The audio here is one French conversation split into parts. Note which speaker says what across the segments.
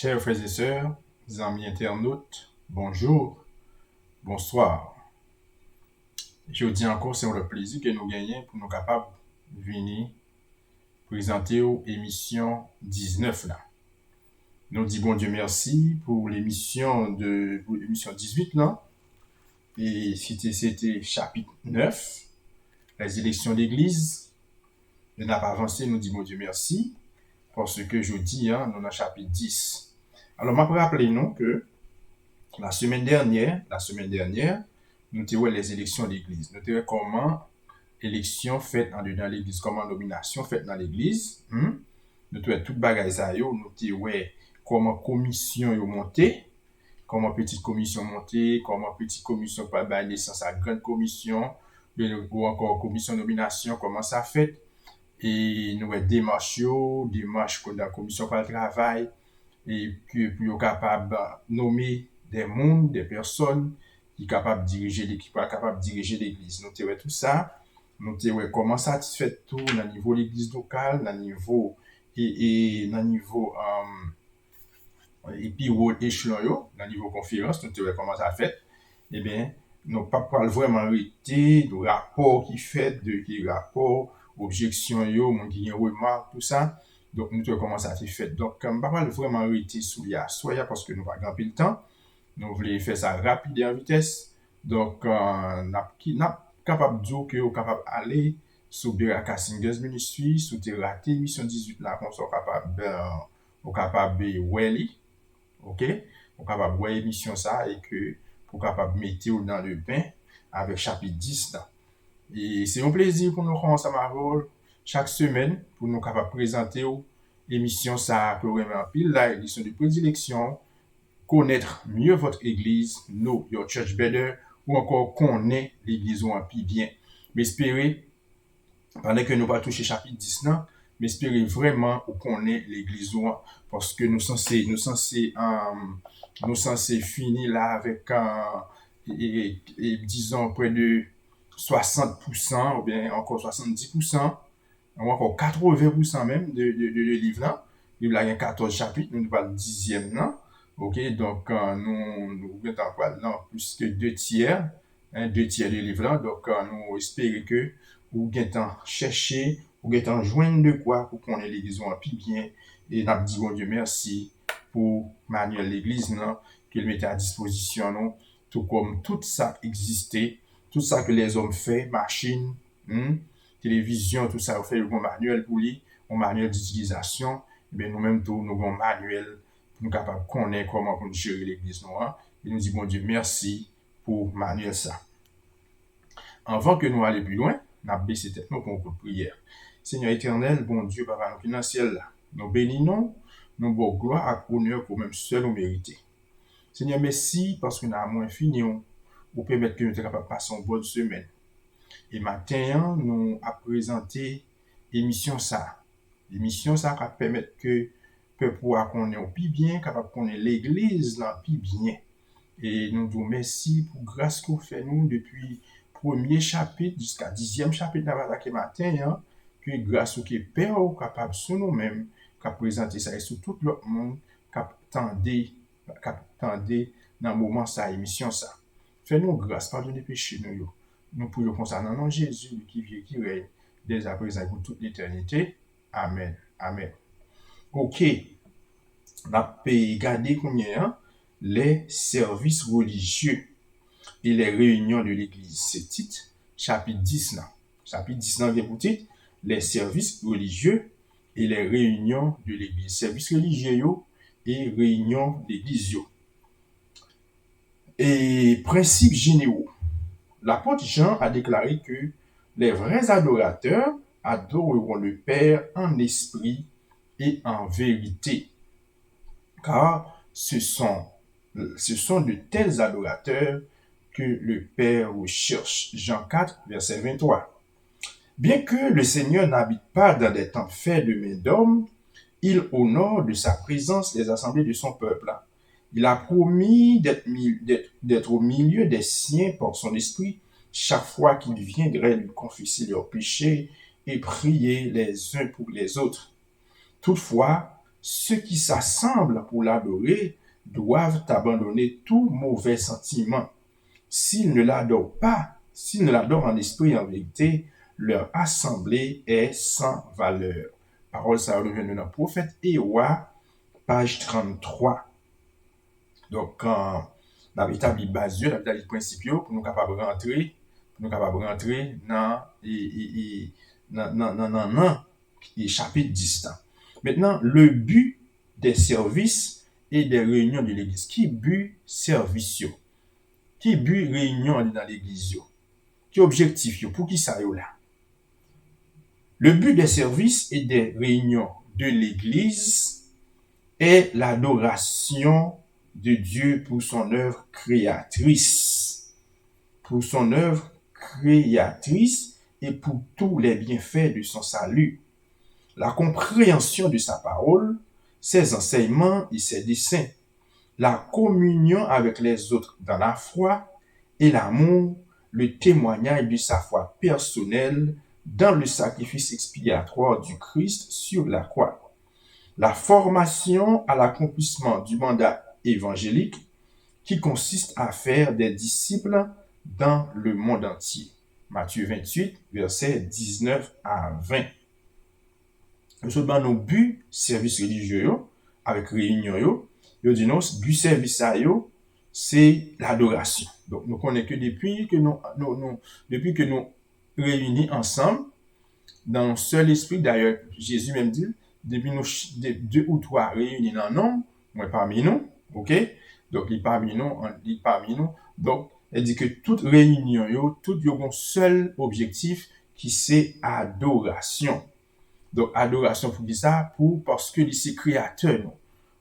Speaker 1: Chers frères et sœurs, amis internautes, bonjour, bonsoir. Je dis encore, c'est le plaisir que nous gagnons pour nous capables de venir présenter l'émission 19 là. Nous disons bon Dieu merci pour l'émission 18 là. Et c'était chapitre 9, les élections d'église. On n'a pas avancé, nous disons bon Dieu merci. Parce que je dis, nous avons chapitre 10. Alors, je vais rappeler nous que la semaine dernière, nous avons les élections d'église. Nous avons comment élection faite en dedans l'église, comment nomination faite dans l'église. Nous avons tout bagage ça, nous avons comment commission est montée, comment petite commission montée, comment petite commission pas bailler naissance à grande commission, ou encore commission nomination, comment ça fait. Et nous avons démarches de la commission par le travail, et puis pour être capable de nommer des mondes, des personnes qui sont capables de diriger l'équipe, capables de diriger l'église. Nous avons tout ça, nous avons comment ça se fait tout au niveau de l'église locale, au niveau et puis au échelon, au niveau conférence, nous avons comment ça fait. Eh bien, nous pas vraiment arrêter de rapport qui fait, de rapport objection yo, mon qui remarque tout ça. Donc nous comment ça s'est fait. Donc comme pas vraiment arrêter sous ya soit parce que nous pas grand le temps. Nous voulons faire ça rapide et en vitesse. Donc n'a capable de dire que capable aller sur Beraka Singers Ministry, sous raté émission 18 là qu'on soit capable welly. OK? On capable voir émission ça et que pour capable mettre dans le bain avec chapitre 10 là. Et c'est un plaisir pour nous commencer à rôle chaque semaine pour nous capables présenter l'émission ça que vraiment pile la édition de prédilection, connaître mieux votre église, know your church better, ou encore connaître l'église ou un peu bien. Mais espérer pendant que nous va toucher chapitre 10 là, mais espérer vraiment qu'on connaît l'église ou parce que nous censés finir là avec disons près de 60% ou bien encore 70% ou encore 80% même de livre là. Il y a 14 chapitres, nous parlons 10e là. OK, donc nous avons plus que 2 tiers, 2 tiers de livre là. Donc nous espérons que vous allez chercher, vous allez joindre de quoi pour qu'on ait l'église un peu bien et nous disons bon Dieu merci pour manuel l'église qu'il mettait à disposition nous, tout comme tout ça existait, tout ça que les hommes font, machines, télévision, tout ça, on fait un manuel pour lui, un manuel d'utilisation, mais nous-mêmes tout, nous avons un manuel pour nous capables de connaître comment on gérer l'église noire. Et nous disons bon Dieu merci pour manuel ça. Avant que nous allions plus loin, nous avons baissé tête nous pour une prière. Seigneur éternel, bon Dieu, Papa, nous qui dans le ciel là, nous bénissons, nous bon gloire à honneur pour même seul nous mériter. Seigneur, merci parce que nous avons moins fini, ou permettre que nous soyons capables de passer une bonne semaine. Et matin, nous avons présenté l'émission ça. L'émission ça qui permet que peuple qu'on ait plus bien, capable qu'on ait l'église là plus bien. Et nous vous merci pour grâce que vous faites nous depuis premier chapitre jusqu'à 10e chapitre d'attaquer matin, que grâce au qui Père capable sur nous-mêmes, capable présenter ça et sur tout le monde, capable tendre dans le moment ça émission ça. Fais-nous grâce, pardonnez les péchés nous. Nous prions comme ça dans le nom de Jésus qui vit qui règne dès à présent pour toute l'éternité. Amen. Amen. OK. On a regardé combien les services religieux et les réunions de l'église. C'est titre chapitre 10 là. Chapitre 10 là vient pour titre les services religieux et les réunions de l'église. Services religieux et réunions d'église. Et principes généraux. L'apôtre Jean a déclaré que les vrais adorateurs adoreront le Père en esprit et en vérité. Car ce sont de tels adorateurs que le Père recherche. Jean 4, verset 23. Bien que le Seigneur n'habite pas dans des temples faits de mains d'hommes, il honore de sa présence les assemblées de son peuple. Il a promis d'être au milieu des siens par son esprit chaque fois qu'il viendrait lui confesser leurs péchés et prier les uns pour les autres. Toutefois, ceux qui s'assemblent pour l'adorer doivent abandonner tout mauvais sentiment. S'ils ne l'adorent pas, s'ils ne l'adorent en esprit et en vérité, leur assemblée est sans valeur. Parole ça revient dans le prophète Ewa, page 33. Donc, quand on a établi base, on a établi principes pour nous capables de rentrer, dans chapitre 10. Maintenant, le but des services et des réunions de l'église. Qui but service? Qui but réunion dans l'église? Qui objectif? Pour qui ça est là? Le but des services et des réunions de l'église est l'adoration de Dieu pour son œuvre créatrice. Pour son œuvre créatrice et pour tous les bienfaits de son salut. La compréhension de sa parole, ses enseignements et ses desseins. La communion avec les autres dans la foi et l'amour, le témoignage de sa foi personnelle dans le sacrifice expiatoire du Christ sur la croix. La formation à l'accomplissement du mandat évangélique qui consiste à faire des disciples dans le monde entier. Matthieu 28, versets 19 à 20. Nous dans nos buts service religieux avec réunion yo dit non but service c'est l'adoration. Donc nous connaissons que depuis que nous réunis ensemble dans un seul esprit, d'ailleurs Jésus même dit depuis nous deux ou trois réunis dans nom, moi parmi nous, OK? Donc il parmi nous, donc elle dit que toute réunion tout a un seul objectif qui c'est adoration. Donc, adoration pour qui ça? Parce que c'est créateur,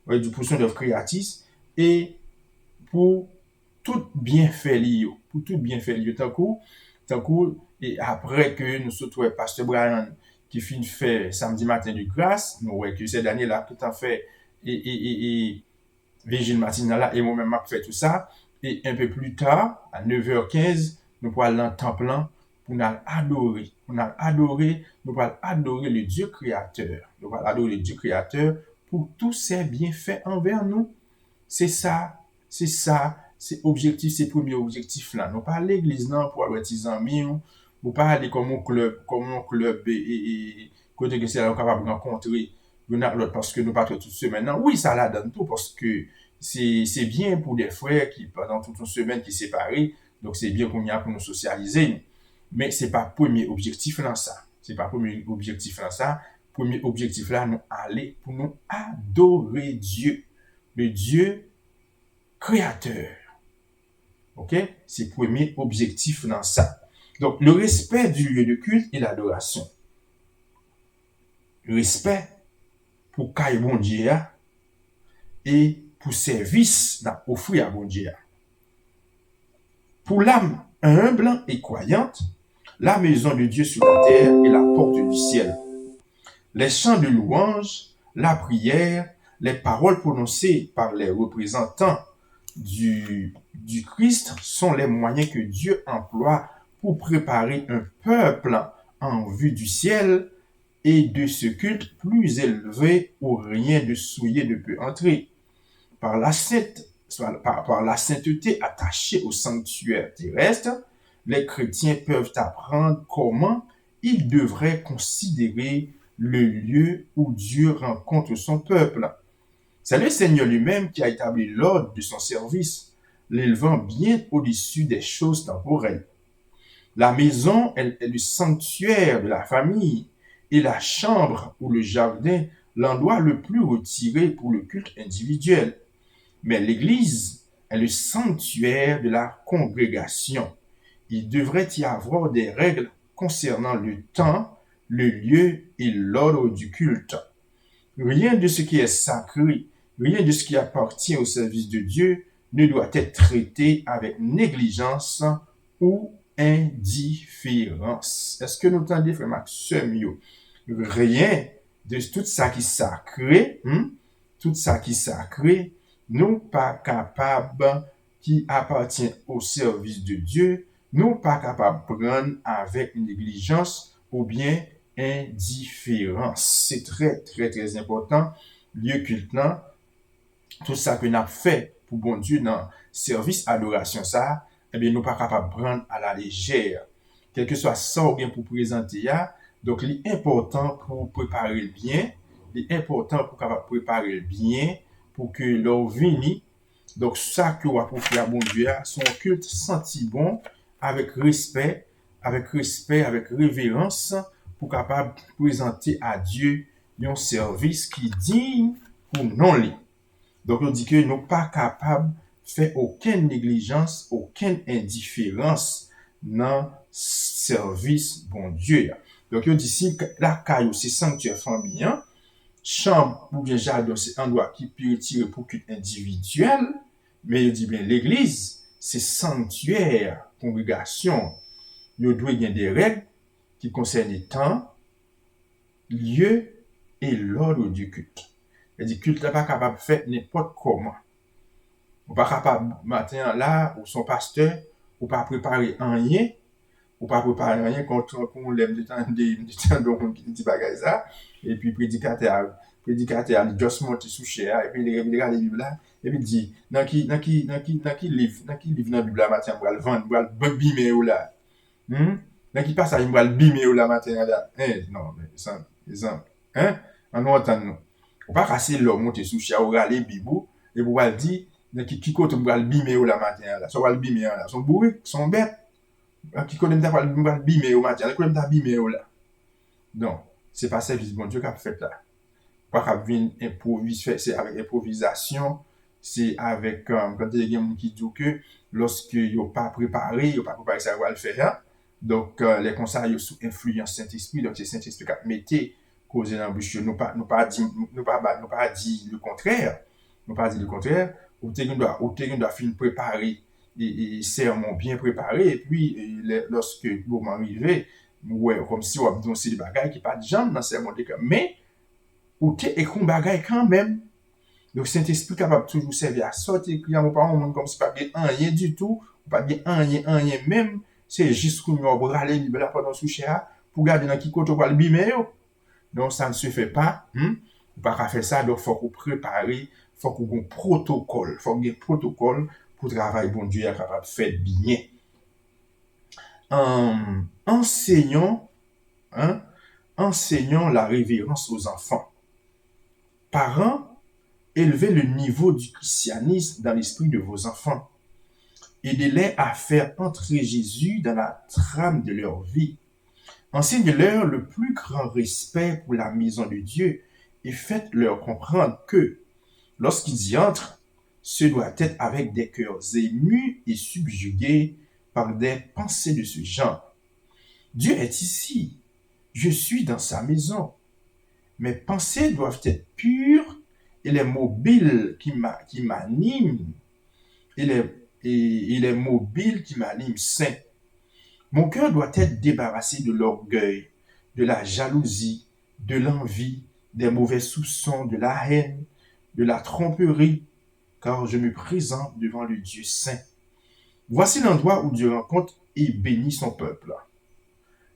Speaker 1: du pour son œuvre créatrice et pour tout bien fait lié. Pour tout bien fait lié. Tant coup, et après que nous sommes Pasteur Brian qui finit fait samedi matin de grâce, nous voyons que cette année-là, tout en fait, et Vigile matinale et moi-même, m'a fait tout ça. Et un peu plus tard, à 9h15, nous pourrons aller en temps plein pour nous adorer. Nous allons adorer le Dieu créateur. Nous allons adorer le Dieu créateur pour tous ses bienfaits envers nous. C'est ça, c'est objectif, c'est premier objectif là. Nous pas l'église non pour avoir des amis, nous pas aller comme un club et côté que c'est là capable de rencontrer l'autre parce que nous pas toute semaine. Non, oui, ça la donne tout parce que c'est bien pour des frères qui pendant toute une semaine qui séparés, donc c'est bien qu'on y a pour nous socialiser. Mais c'est pas premier objectif là ça. C'est pas premier objectif là ça. Premier objectif là nous aller pour nous adorer Dieu, le Dieu créateur. OK? C'est premier objectif dans ça. Donc le respect du lieu de culte et l'adoration. Le respect pour caille bon Dieu et pour service offrir à bon Dieu. Pour l'âme humble et croyante, la maison de Dieu sur la terre est la porte du ciel. Les chants de louange, la prière, les paroles prononcées par les représentants du Christ sont les moyens que Dieu emploie pour préparer un peuple en vue du ciel et de ce culte plus élevé où rien de souillé ne peut entrer. Par la sainteté attachée au sanctuaire terrestre, les chrétiens peuvent apprendre comment ils devraient considérer le lieu où Dieu rencontre son peuple. C'est le Seigneur lui-même qui a établi l'ordre de son service, l'élevant bien au-dessus des choses temporelles. La maison est le sanctuaire de la famille et la chambre ou le jardin l'endroit le plus retiré pour le culte individuel. Mais l'Église est le sanctuaire de la congrégation. Il devrait y avoir des règles concernant le temps, le lieu et l'ordre du culte. Rien de ce qui est sacré, rien de ce qui appartient au service de Dieu ne doit être traité avec négligence ou indifférence. Est-ce que nous entendez, frère Maxime? Rien de tout ça qui est sacré, tout ça qui est sacré, nous pas capables qui appartient au service de Dieu, nous pas capables de prendre avec négligence ou bien indifférence. C'est très, très, très important lieu culte là, tout ça que nous avons fait pour bon Dieu dans service adoration ça, eh bien nous pas capable de prendre à la légère. Quel que soit ça ou bien pour présenter ya, donc l'important pour préparer le bien, l'important pour capable préparer le bien pour que l'on vienne. Donc ça que on pour faire bon Dieu, son culte senti bon avec respect, avec révérence pour capable présenter à Dieu un service qui digne pour non lui. Donc, on dit que nous pas capables de faire aucune négligence, aucune indifférence dans le service bon Dieu. Donc, on dit si la caillou, c'est sanctuaire famille, chambre ou bien jardin, c'est un endroit qui peut retirer pour culte individuel, mais il dit bien l'église, c'est sanctuaire, congrégation. Il doit y avoir des règles qui concernent le temps, lieu et l'ordre du culte. Il dit culte n'est pas capable de faire n'importe comment. Ou pas capable matin là, ou son pasteur, ou pas préparer rien, ou pas préparer rien quand on l'aime de temps donc qui dit bagay ça, et puis prédicateur il juste monte sous chair, et puis il regarde la Bible là, et puis il dit dans qui livre dans la Bible là matin pour le vendre, pour le bimer ou là. Dans qui passage pour le bimer ou là matin là. Non, mais ça exemple, on entend nous. Ou pas casser l'homme monter sous chair ou regarder Bible et pour le dire qui côté pour le bimer ou la matin là, ça va le bimer là, son bourrique, son bête. Qui connaît pas le bimer au matin, qui connaît pas bimer au là. Donc, c'est pas service bon Dieu qui a fait là. Pas qu'à venir improviser, c'est avec improvisation, c'est avec quand il y a des gens qui disent que lorsque ils pas préparé ça va le faire. Donc les conseils sous influence Saint-Esprit, donc c'est Saint-Esprit qui mettait cause dans bouche, nous pas dit le contraire. Nous pas dit le contraire, ou tu doit finir préparer et serment bien préparé et puis lorsque le moment arrivé, ouais, comme si on a des bagages qui pas de jambes dans serment mais ou te ekon bagay quand même. Donc, Saint-Esprit capable toujours servir à sortir client pas un monde comme si pas bien rien du tout, pas bien rien même, c'est juste qu'on va braler Bible pendant sous cher pour garder dans qui côté pour le bimer. Donc ça ne se fait pas, ou pas faire ça, donc faut qu'on prépare, faut qu'on ait un protocole, faut qu'on ait un protocole pour travailler bon Dieu capable de faire bien. Enseignons la révérence aux enfants. Parents, élevez le niveau du christianisme dans l'esprit de vos enfants. Aidez-les à faire entrer Jésus dans la trame de leur vie. Enseignez-leur le plus grand respect pour la maison de Dieu et faites-leur comprendre que, lorsqu'ils y entrent, ce doit être avec des cœurs émus et subjugués par des pensées de ce genre. Dieu est ici. Je suis dans sa maison. Mes pensées doivent être pures et les mobiles qui m'animent, et les mobiles qui m'animent sains. Mon cœur doit être débarrassé de l'orgueil, de la jalousie, de l'envie, des mauvais soupçons, de la haine, de la tromperie, car je me présente devant le Dieu saint. Voici l'endroit où Dieu rencontre et bénit son peuple.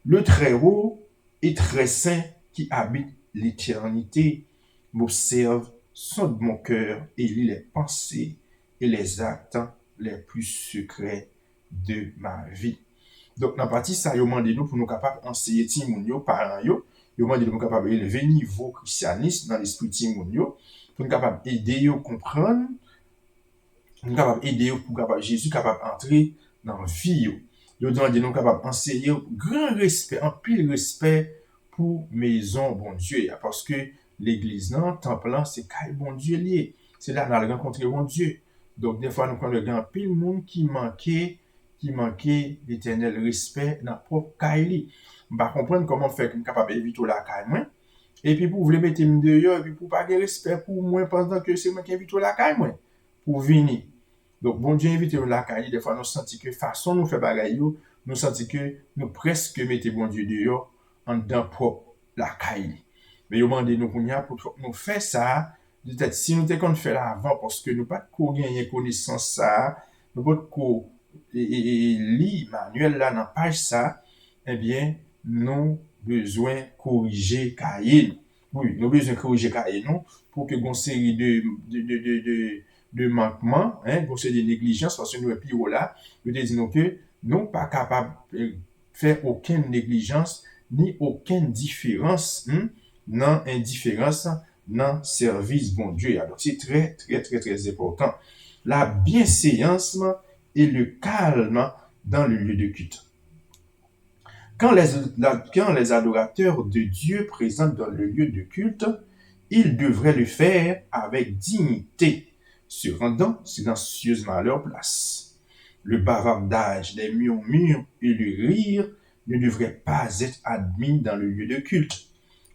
Speaker 1: Le Très-Haut et très saint qui habite l'éternité m'observe sonde mon cœur et lit les pensées et les actes les plus secrets de ma vie. Donc, dans la partie ça, il demande nous pour nous capables d'enseigner Timounio, parents, il demande nous capables d'élever niveau christianisme dans l'esprit Timounio, pour nous capables d'aider à comprendre, nous capables d'aider pour capable Jésus capable d'entrer dans la vie. Il demande nous capables d'enseigner grand respect, un pile respect pour maison bon Dieu, parce que l'église, non, temple, là, c'est quand bon Dieu lié. C'est là qu'on a rencontré bon Dieu. Donc, des fois, nous prenons le grand pile monde qui manquait l'éternel respect dans le propre caille. On va comprendre comment faire qu'on est capable d'éviter la caille. Et puis, pour vous mettre dehors, et puis pour pas de respect pour moi pendant que c'est moi qui invite la caille. Pour venir. Donc, bon Dieu invite la caille. Des fois, nous sentons que façon nous fait bagaille, nous sentons que nous presque mettons bon Dieu dehors en dedans propre la caille. Mais il demande nous pour nous faire ça. Peut-être si nous t'es fait là avant, parce que nous pas gagner connaissance ça, nous pas lit manuel là dans page ça, eh bien, nous besoin corriger cahier. oui, nous besoin corriger cahier nous pour que une série de manquements, hein, une série de négligences, parce que nous, plus haut là, nous disons que nous pas capables de faire aucune négligence ni aucune différence, non indifférence, non service bon Dieu. Donc, c'est très, très, très, très important. La bienséance et le calme dans le lieu de culte. Quand les adorateurs de Dieu présentent dans le lieu de culte, ils devraient le faire avec dignité, se rendant silencieusement à leur place. Le bavardage, les murmures et le rire ne devraient pas être admis dans le lieu de culte,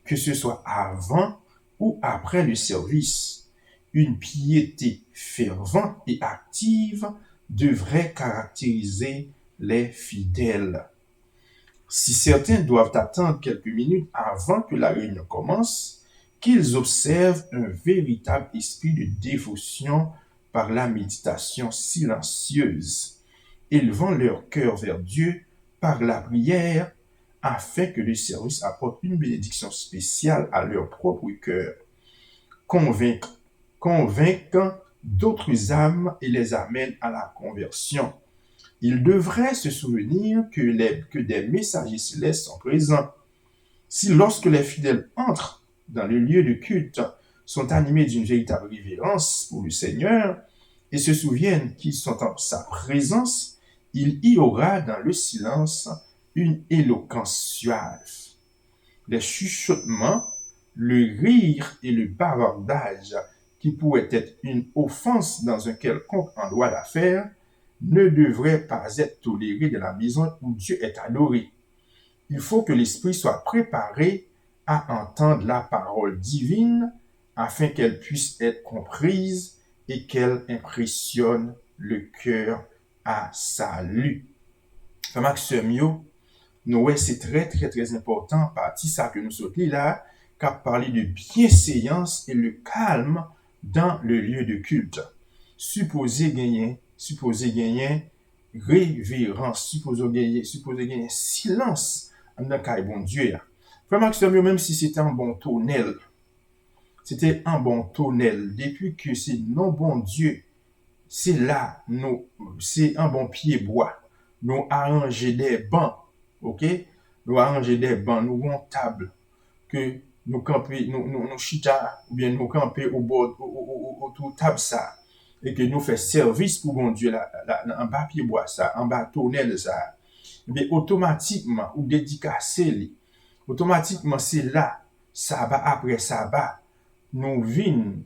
Speaker 1: que ce soit avant ou après le service. Une piété fervente et active devrait caractériser les fidèles. Si certains doivent attendre quelques minutes avant que la réunion commence, qu'ils observent un véritable esprit de dévotion par la méditation silencieuse, élevant leur cœur vers Dieu par la prière, afin que le service apporte une bénédiction spéciale à leur propre cœur, convainquant d'autres âmes et les amène à la conversion. Il devrait se souvenir que des messagers célestes sont présents. Si lorsque les fidèles entrent dans le lieu de culte, sont animés d'une véritable révérence pour le Seigneur et se souviennent qu'ils sont en sa présence, il y aura dans le silence une éloquence suave. Les chuchotements, le rire et le bavardage qui pourraient être une offense dans un quelconque endroit d'affaires ne devraient pas être tolérés dans la maison où Dieu est adoré. Il faut que l'esprit soit préparé à entendre la parole divine afin qu'elle puisse être comprise et qu'elle impressionne le cœur à salut. Maxime, nous, c'est très, très, très important, partie ça que nous sommes là, qu'a parlé de bienséance et le calme dans le lieu de culte. Supposé gagner révérence, supposé gagner silence dans le cas bon Dieu. Frère Maxime, même si c'était un bon tonnel, depuis que c'est non bon Dieu, c'est là, c'est un bon pied bois, nous arranger des bancs, ok? Nous arranger des bancs, nous avons table, que nous camper, nous chita, ou bien nous camper au bord, autour table ça, et que nous fait service pour bon Dieu, en bas pied bois ça, en bas tonnel ça, mais automatiquement, ou dédicacé, automatiquement, c'est là, sabbat après sabbat, nous vînes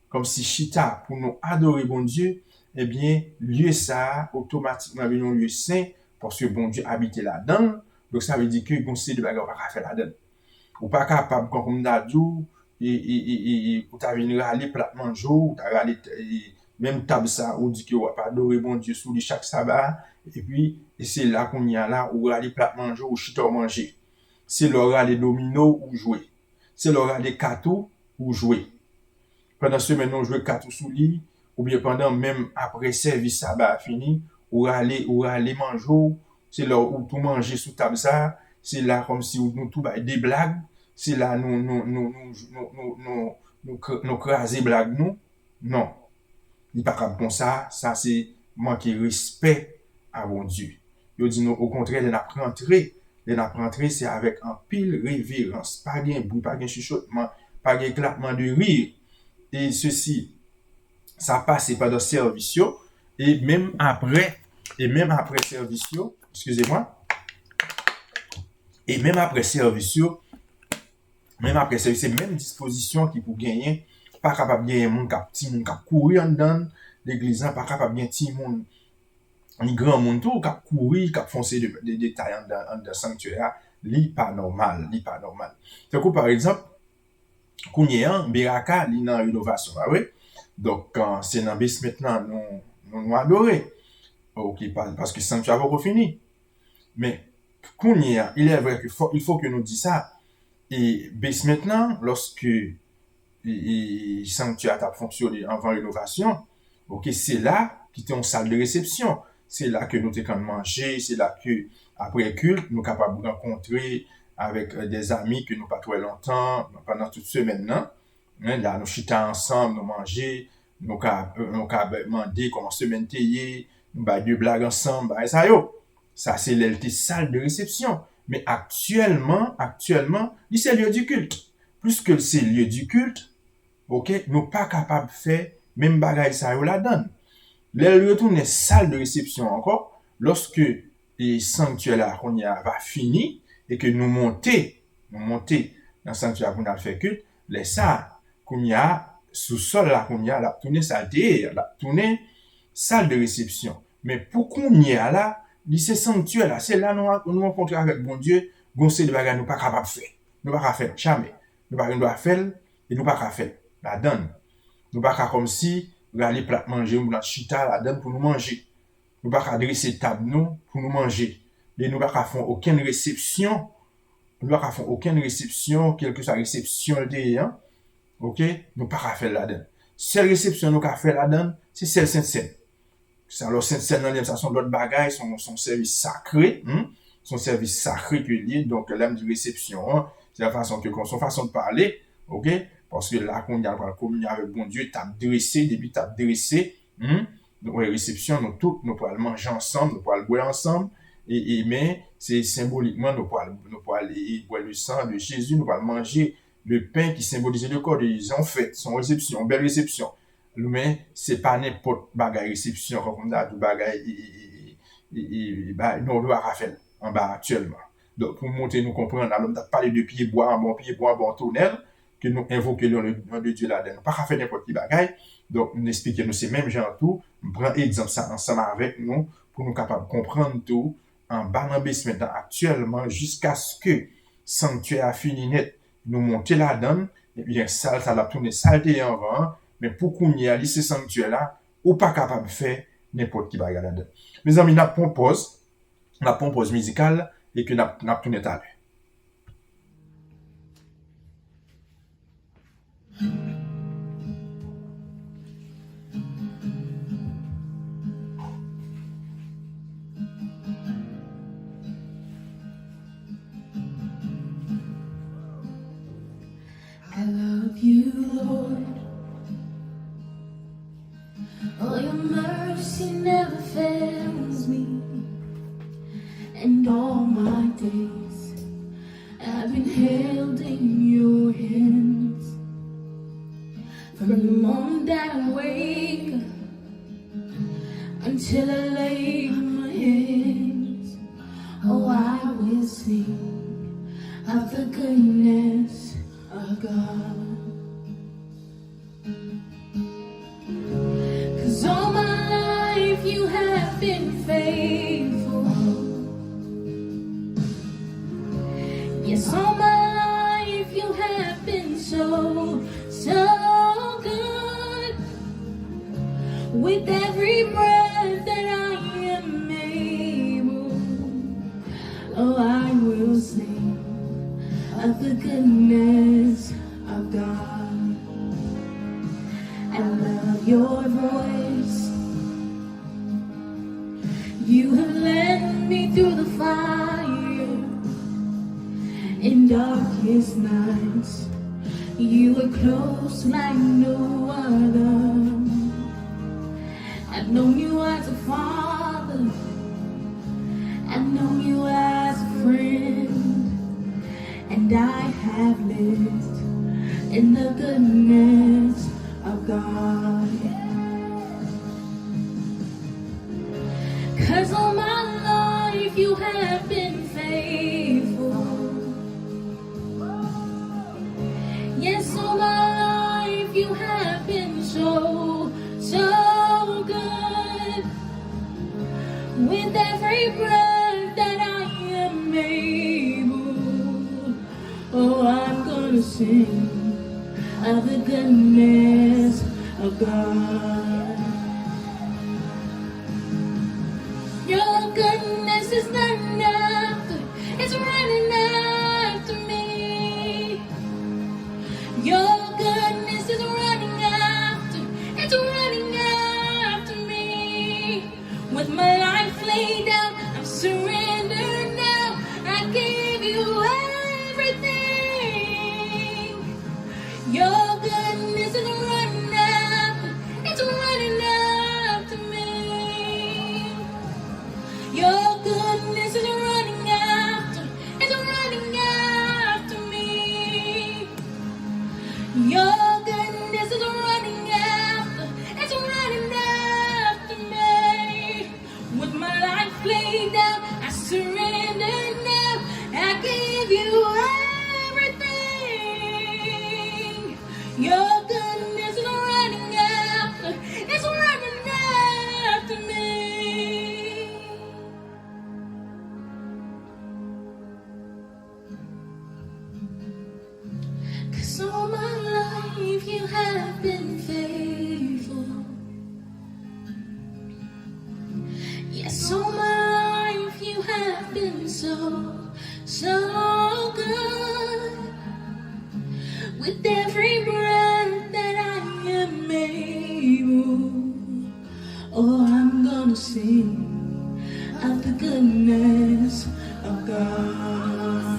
Speaker 1: comme si chita pour nous adorer bon Dieu, eh bien, lieu ça, automatiquement, un lieu saint, parce que bon Dieu habite là-dedans, donc ça veut dire que bon c'est de bagarre pas faire là-dedans. Ou pas capable, comme on a dit, et ou t'as venu râler plat manger, ou t'as râlé, même table ça, ou dit que on va pas adorer bon Dieu sous chaque sabbat, et puis, et c'est là qu'on y a là, ou râler plat manger, ou chita manger. C'est l'heure les dominos ou jouer. C'est l'heure les cartes ou jouer. Pendant ce moment, on joue cartes sous lit, ou bien pendant même après service sabbat fini, ou aller manger, c'est là où tout manger sous table ça, c'est là comme si nous tout des blagues, c'est là nous craser blagues nous. Non. Il pas comme ça c'est manquer respect à bon Dieu. Yo dit nous au contraire, les rentrer c'est avec un pile révérence, pas de bruit, pas de chuchotement, pas de claquement de rire. Et ceci, ça passe pendant service, et même après service, excusez-moi, et même après service, c'est même disposition qui pour gagner, pas capable de gagner mon cap, petit mon cap courir dans l'église, pas capable de gagner petit mon ni grand monde tout cap courir, cap foncer de détails dans le sanctuaire, li pas normal. C'est que par exemple, Kounye Beraka, li nan rénovation, oui. Donc, c'est dans bes maintenant, nous adorer. Ok, parce que sanctuaire va pas fini. Mais, Kounye, il est vrai qu'il faut que nous disions ça. Et bes maintenant, lorsque sanctuaire a fonctionné avant rénovation, ok, c'est là qui était en salle de réception. C'est là que nous avons mangé, c'est là que, après culte, nous sommes capables de rencontrer avec des amis que nous pas trop longtemps, pendant toute semaine, là. Là, nous chita ensemble, nous manger, nous demander comment semaine t'ayé, nous bah deux blagues ensemble, bah ça yo. Ça c'est l'LT salle de réception. Mais actuellement, c'est lieu du culte. Plus que c'est lieu du culte, ok, nous pas capable de faire même bagaille ça yo la donne. Le retourne salle de réception encore, lorsque le sanctuaire là qu'on y a va fini et que nous monter dans le sanctuaire qu'on a fait culte, les ça qu'on y a sous-sol là qu'on y a la tourner salle de réception. Mais pour qu'on y a là, c'est sanctuaire là, c'est là nous rencontrer avec bon Dieu, goncer de bagages nous pas capable faire. Nous pas capable faire jamais. Nous pas faire et nous pas capable faire. La donne. Nous pas comme si nous aller plat manger ou la chita la donne pour nous manger. Nous pas adresser table nous pour nous manger. Et nous pas faire aucune réception. Nous pas faire aucune réception, quelle que soit la réception de hein. OK, nous pas faire la donne. Seule réception nous ka faire la donne, c'est celle Sainte-Seine. Alors Sainte-Seine ça sont d'autres bagages, son service sacré, son service sacré que lié donc l'âme de réception, hein, c'est la façon que son façon de parler, OK? Parce que là qu'on y a communion avec bon Dieu, t'as dressé depuis t'as dressé, donc la réception nous toutes nous pourrons manger ensemble, nous pourrons boire ensemble et mais c'est symboliquement nous pourrons aller boire le sang de Jésus, nous pourrons manger le pain qui symbolisait le corps de Jésus en fait, son réception, belle réception. Mais c'est pas n'importe bagaille réception comme ça tout bagaille non doit faire en bas actuellement. Donc pour monter nous comprendre alors on a parlé de pied bois un bon tonnel que nous invoquer le nom de Dieu là-dedans. Pas faire n'importe qui bagaille. Donc nous expliquer nous c'est même genre tout, prend exemple ça ensemble avec nous pour nous capable comprendre tout en bas dans basement actuellement jusqu'à ce que sanctuaire a fini net nous monter là-dedans et bien ça l'a tourner saleté en vent. Mais pour qu'on y aille, ce sanctuaire-là, ou pas capable de faire n'importe qui bagarre là-dedans. Mes amis, n'a pas pause musicale et que n'a tourné à l'heure.
Speaker 2: I love you, Lord. Oh, your mercy never fails me, and all my days I've been held in your hands. From the moment that I wake up until I lay my hands, oh, I will sing of the goodness of God. All my life you have been faithful. Yes, all my life you have been so good. With every breath that I am able, oh, I will sing of the goodness of God. I love your voice. You have led me through the fire in darkest nights. You are close like no other. I've known you as a father. I've known you as a friend. And I have lived in the goodness of God. 'Cause all my life you have been faithful. Yes, all my life you have been so good. With every breath that I am able, oh, I'm gonna sing of the goodness of God. Your goodness is running after, it's running after me. Your goodness is running after, it's running after me. With my life laid out, I'm surrendered now. I give you everything. been faithful. Yes, all my life you have been so, so good. With every breath that I am able, oh, I'm gonna sing of the goodness of God.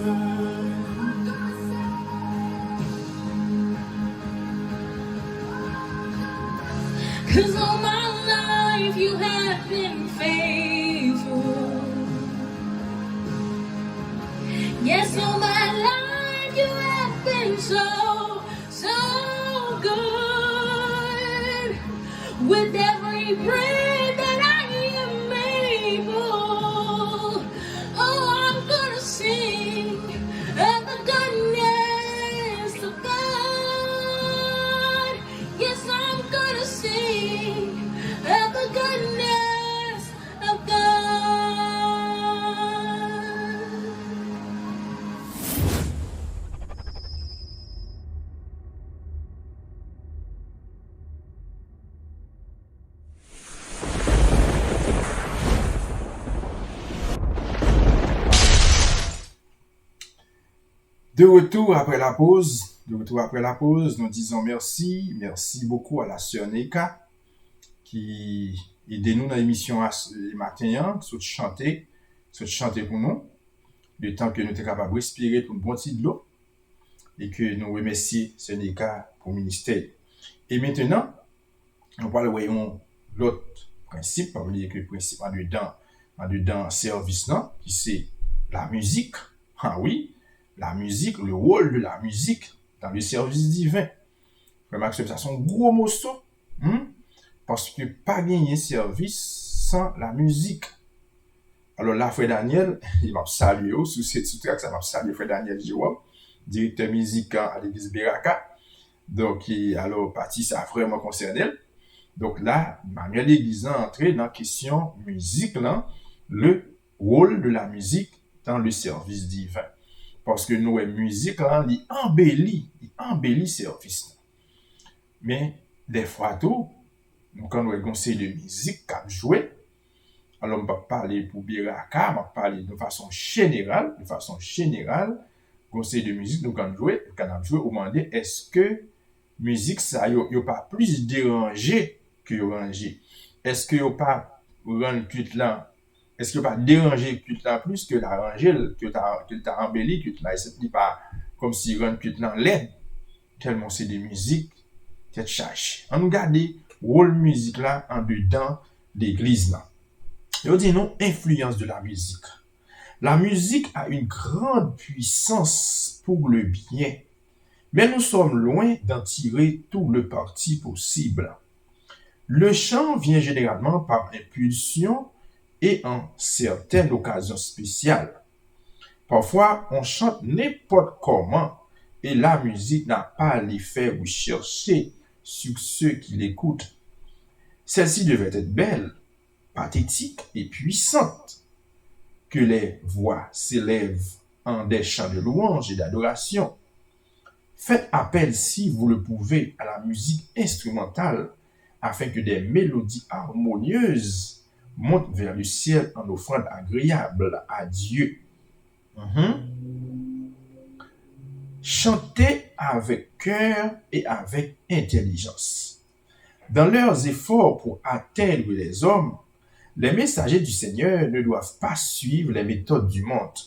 Speaker 2: 'Cause all my life you have been faithful. Yes, all my life you have been so, so good. With every breath that I am able, oh, I'm gonna sing of the goodness of God. Yes, I'm gonna sing of the goodness of God.
Speaker 1: De retour après la pause, nous disons merci beaucoup à la sœur Neka qui aide nous dans l'émission le matin, sur chanter pour nous, le temps que nous sommes capables de respirer pour une bonne de l'eau et que nous remercions sœur Neka pour le ministère. Et maintenant, nous parlons de l'autre principe, parmi les principes en dedans service là, qui c'est la musique. Ah oui, la musique, le rôle de la musique dans le service divin. Vraiment que ça sont gros morceaux, parce que pas gagner service sans la musique. Alors là, Frère Daniel, il m'a salué sous cette track, ça m'a salué Frère Daniel Jérôme, directeur musical à l'église Beraka. Donc, alors, partie ça a vraiment concerné. Donc là, Manuel l'église a entré dans la question musique, là, le rôle de la musique dans le service divin. Parce que nous, la musique, là, il embellit le service. Mais, des fois, tout, quand nous avons un conseil de musique qui joué, alors on va parler pour Beraka, on va parler de façon générale, conseil de musique, nous quand on joué, on va demander est-ce que musique, ça, il n'y a pas plus dérangé que rangé? Est-ce qu'il n'y a pas rendre culte là? Est-ce qu'il n'y a pas dérangé culte là plus que la rangée que t'as embelli culte là? Et c'est pas comme si rendre culte là l'aide. Tellement c'est des musiques, tête charge. On regarde le rôle musique là en dedans l'église là. Et on dit non, influence de la musique. La musique a une grande puissance pour le bien. Mais nous sommes loin d'en tirer tout le parti possible. Le chant vient généralement par impulsion et en certaines occasions spéciales. Parfois, on chante n'importe comment et la musique n'a pas l'effet recherché sur ceux qui l'écoutent. Celle-ci devait être belle, pathétique et puissante. Que les voix s'élèvent en des chants de louange et d'adoration. Faites appel, si vous le pouvez, à la musique instrumentale afin que des mélodies harmonieuses montent vers le ciel en offrande agréable à Dieu. Chantez avec cœur et avec intelligence. Dans leurs efforts pour atteindre les hommes, les messagers du Seigneur ne doivent pas suivre les méthodes du monde.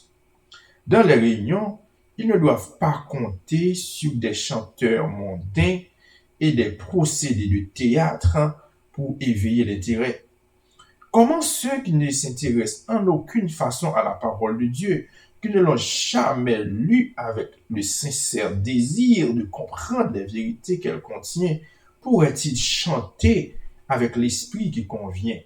Speaker 1: Dans les réunions, ils ne doivent pas compter sur des chanteurs mondains et des procédés de théâtre pour éveiller l'intérêt. Comment ceux qui ne s'intéressent en aucune façon à la parole de Dieu, qui ne l'ont jamais lue avec le sincère désir de comprendre les vérités qu'elle contient, pourraient-ils chanter avec l'esprit qui convient?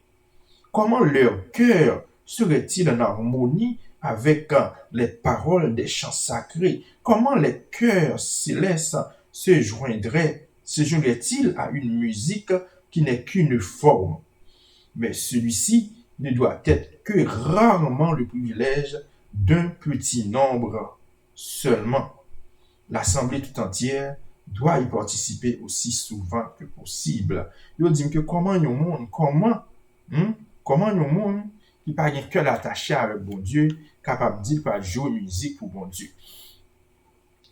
Speaker 1: Comment leur cœur serait-il en harmonie avec les paroles des chants sacrés? Comment les cœurs célestes se joindraient-ils à une musique qui n'est qu'une forme? Mais celui-ci ne doit être que rarement le privilège d'un petit nombre seulement. L'assemblée tout entière doit y participer aussi souvent que possible. Yo dit que comment yon monde, comment yon monde qui pas gen cœur attaché avec bon Dieu, capable de dire pas jouer musique pour bon Dieu.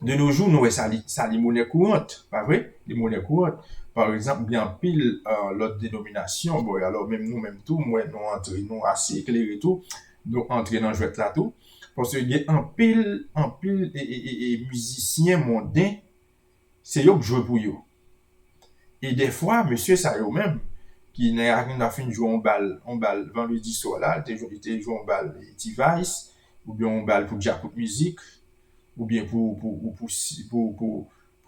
Speaker 1: De nos jours, nous ça les monnaies courantes, pas vrai? Les monnaies courantes. Par exemple, bien pile l'autre dénomination, bon, alors même nous, même tout, moi, nous assez éclairés tout, nous entrer dans le jeu là tout, parce qu'il y a en pile et musiciens mondains, c'est eux qui jouent pour eux. Et des fois, monsieur, ça eux même, qui n'a fait jouer en balle, vendredi soir là, il était joué en balle Device, ou bien en balle pour Jacob Music, ou bien pour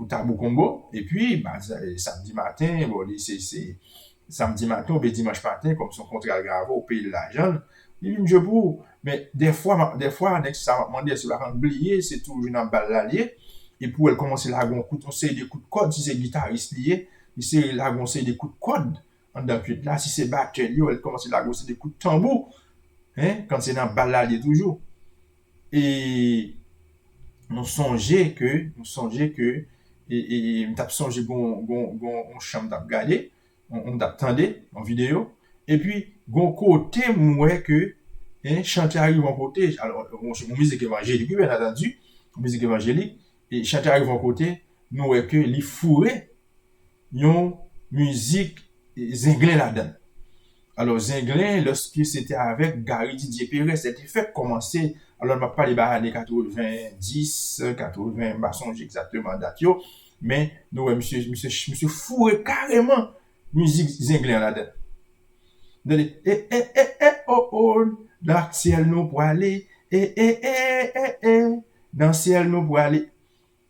Speaker 1: Tabou Combo. Et puis, bah, samedi matin, bon, c'est samedi matin ou bien dimanche matin, comme son contrat grave au pays de l'argent, il vient jouer pour. Mais des fois, ça m'a demandé si la rendre oublier, c'est toujours une balle l'allié. Et pour elle commencer là, on sait des coups de code, si c'est guitariste lié, il là, on sait des coups de code. Là, si c'est batteur, elle commence là, on sait des coups de tambour. Hein, quand c'est dans balle l'allié toujours. Et nous songeons que m'tap songé gon chambre d'ap gade, on t'attendait en vidéo, et puis gon côté moi que chanter arrive en côté, alors mon musique évangélique bien entendu, musique évangélique, et chanter arrive en côté, nous que li fourré yon musique zinglin là-dedans. Alors zinglin, lorsque c'était avec Gary Didier Perez, c'était fait commencer. Alors, je ne vais pas les années 90, 80, je ne sais pas exactement date, mais nous, monsieur fourré carrément musique zinglin là-dedans. Oh, dans le ciel nous pour aller, dans le ciel nous pour aller.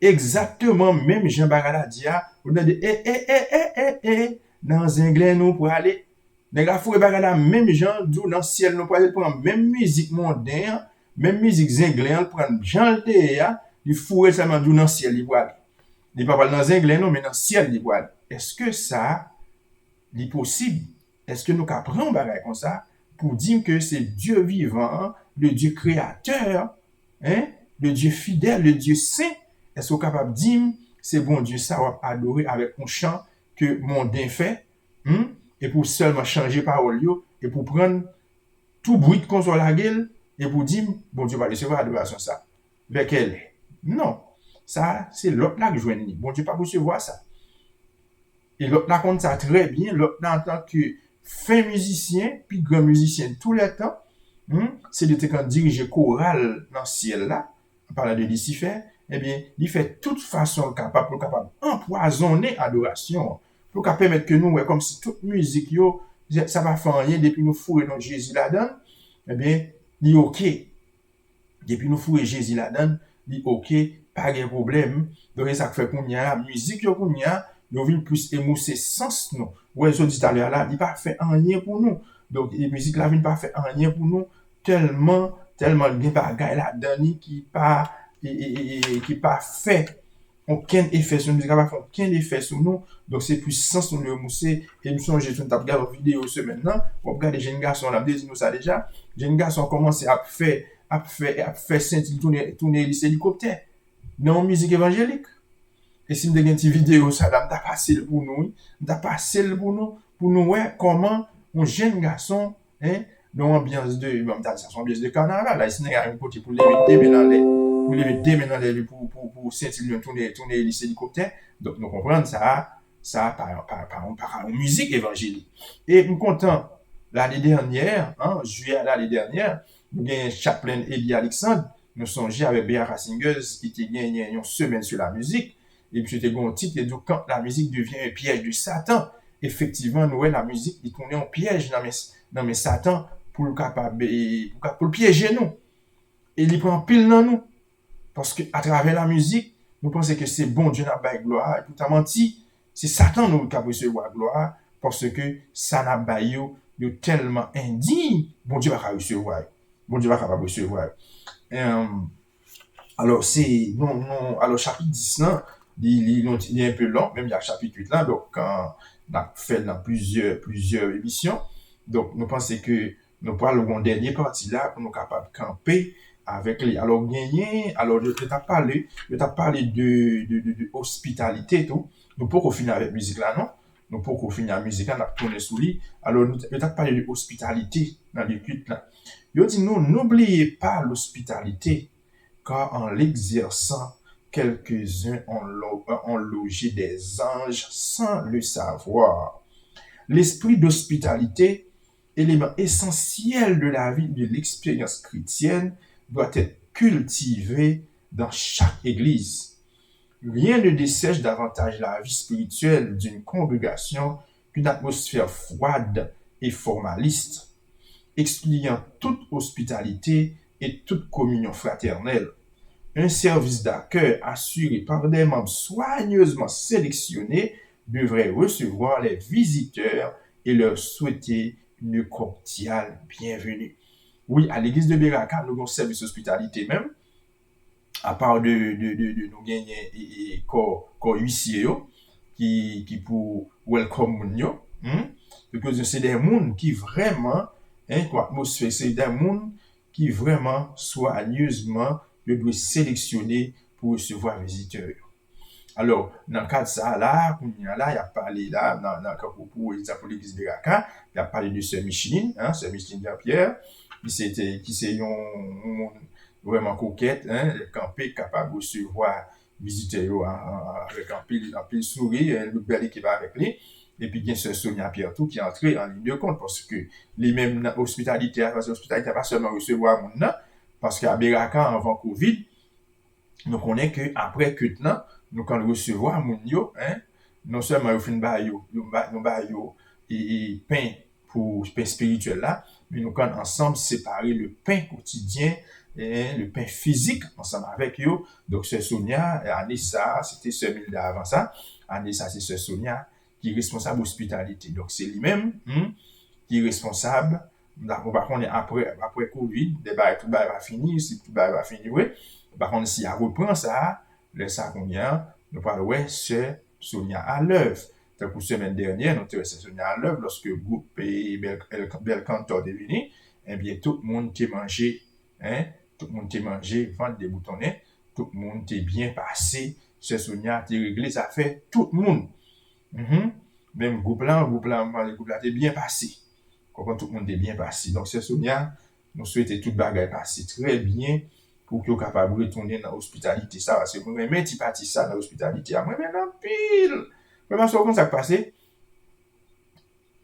Speaker 1: Exactement, même Jean Barala dit, on a dit, dans zinglin nous pour aller. Les gars fourré Barala, même Jean, dans le ciel nous pour aller, pour la même musique mondaine, même musique zinglin, prendre Jean le il fourre seulement dans le ciel, il voit. Il pas dans zinglin, non, mais dans le ciel, il voit. Est-ce que ça, est possible? Est-ce que nous apprenons bagay comme ça pour dire que c'est Dieu vivant, le Dieu créateur, le Dieu fidèle, le Dieu saint? Est-ce qu'on est capable de dire c'est bon Dieu ça va adorer avec un chant que mon din fait, et pour seulement changer parole et pour prendre tout bruit qu'on soit la gueule et pour dire, bon Dieu va recevoir l'adoration ça. Avec elle. Non. Ça, c'est l'autre là que je joigne. Bon Dieu pas recevoir ça. Et l'autre là compte ça très bien. L'autre là en tant que fin musicien, puis grand musicien tous les temps, c'est de quand diriger chorale dans le ciel là, on parle de Lucifer, eh bien, il fait toute façon capable empoisonner adoration, pour permettre que nous, comme si toute musique, ça va faire rien depuis nous fourrer dans Jésus là-dedans, eh bien, il est OK. Depuis nous fourrer Jésus là-dedans, il est OK, pas de problème. Donc, ça fait qu'on y a la musique, qu'on y a, nous vient plus émousser sens nous. Ouais, je dis tout à l'heure là, il pas fait rien pour nous. Donc, la musique là, il pas fait rien pour nous, tellement bien bagaille là-dedans, qui pas fait aucun effet sur nous, qui pas fait aucun effet sur nous. Donc, c'est puissance nous le mousser. Et nous sommes, j'ai tout tapé la vidéo ce maintenant. On regarde les jeunes garçons, on a dit nous ça déjà. Les jeunes garçons commencent à faire scintille tourner l'hélicoptère. Dans musique évangélique. Et si nous avons une petite vidéo, ça va passer pour nous. Ça passer pour nous, ouais, comment un jeune garçon, dans l'ambiance de carnaval, là, il y a un côté pour lever des mains dans les, pour scintille tourner l'hélicoptère. Donc, nous comprenons ça par une musique évangélique. Et nous content, l'année dernière, juillet l'année dernière, nous avons Chaplain Elie Alexandre, nous songeons avec Béa Singers qui était gagné une semaine sur la musique. Et puis, c'était un titre, et donc, quand la musique devient un piège de Satan, effectivement, nous, la musique, il tournait en piège dans mes Satan pour le piéger nous. Et il prend pile dans nous. Parce que, à travers la musique, nous pensons que c'est bon Dieu n'a pas de gloire. Et pourtant, menti, c'est Satan nous qui a recevoir gloire, parce que ça n'a pas tellement indigne, bon Dieu va recevoir. Bon Dieu va recevoir. Alors, c'est, non, alors, chapitre 10, là, il est un peu long, même il y a chapitre 8 là, donc on a fait dans plusieurs émissions. Donc nous pensons que nous parlons de dernière partie là pour nous capables de camper avec les. Alors, gagner, alors, je t'a parlé de hospitalité, tout. Nous, pour qu'on finisse avec musique là, non? Nous, pour qu'on finisse avec musique là, on a tourné sous lui. Alors, je t'a parlé de hospitalité dans les culte là. Je dis, non, n'oubliez pas l'hospitalité, car en l'exerçant, quelques-uns ont logé des anges sans le savoir. L'esprit d'hospitalité, élément essentiel de la vie, de l'expérience chrétienne, doit être cultivé dans chaque église. Rien ne dessèche davantage la vie spirituelle d'une congrégation qu'une atmosphère froide et formaliste, excluant toute hospitalité et toute communion fraternelle. Un service d'accueil assuré par des membres soigneusement sélectionnés devrait recevoir les visiteurs et leur souhaiter une cordiale bienvenue. Oui, à l'église de Beraka, nous avons un service d'hospitalité même, à part de nous gagner et corps huissier qui pour welcome moun yo, parce que c'est des gens qui vraiment, atmosphère, c'est des gens qui vraiment soigneusement je dois sélectionner pour recevoir visiteurs. Alors, dans le cadre de ça, là, il a parlé là, pour l'église de Raka, il a parlé de Sœur Micheline, Sœur Micheline Jean-Pierre, qui c'est vraiment coquette, campé, capable de recevoir visiteurs avec un pile sourire, le bel qui va avec lui. Et puis, il y a Sœur Sonia Pierre tout qui est entré en ligne de compte parce que les mêmes hospitalités, pas seulement recevoir mon nom, parce qu'à Beraka, avant Covid, nous connaissons qu'après que nous quand recevoir mon yo, non seulement nous faisons et pain pour pain spirituel là, mais nous quand ensemble séparer le pain quotidien et le pain physique ensemble avec eux. Donc c'est Sonia, Anissa, c'était Sœur Milda avant ça, Anissa c'est Sœur Sonia qui est responsable hospitalité. Donc c'est lui-même qui est responsable. Par contre, après Covid, tout va finir, si tout va finir, oui. Par contre, si elle reprend ça, ça combien, nous parlons, ouais, c'est Sonia à l'œuvre. Donc, pour la semaine dernière, nous avons Sonia à l'œuvre, lorsque le groupe et Belcantor est venu, eh bien, tout le monde a mangé, tout le monde a mangé, ventre déboutonnée, tout le monde est bien passé, c'est Sonia a réglé, ça fait tout le monde. Même le groupe là est bien passé. Quand tout le monde est bien passé. Donc, c'est Sonia, nous souhaitons toute bagaille passer très bien pour qu'ils soient capables de retourner dans l'hospitalité. Ça, parce que moi, même si parti ça dans l'hospitalité, moi, maintenant, pile. Vraiment, c'est comme ça qui passe.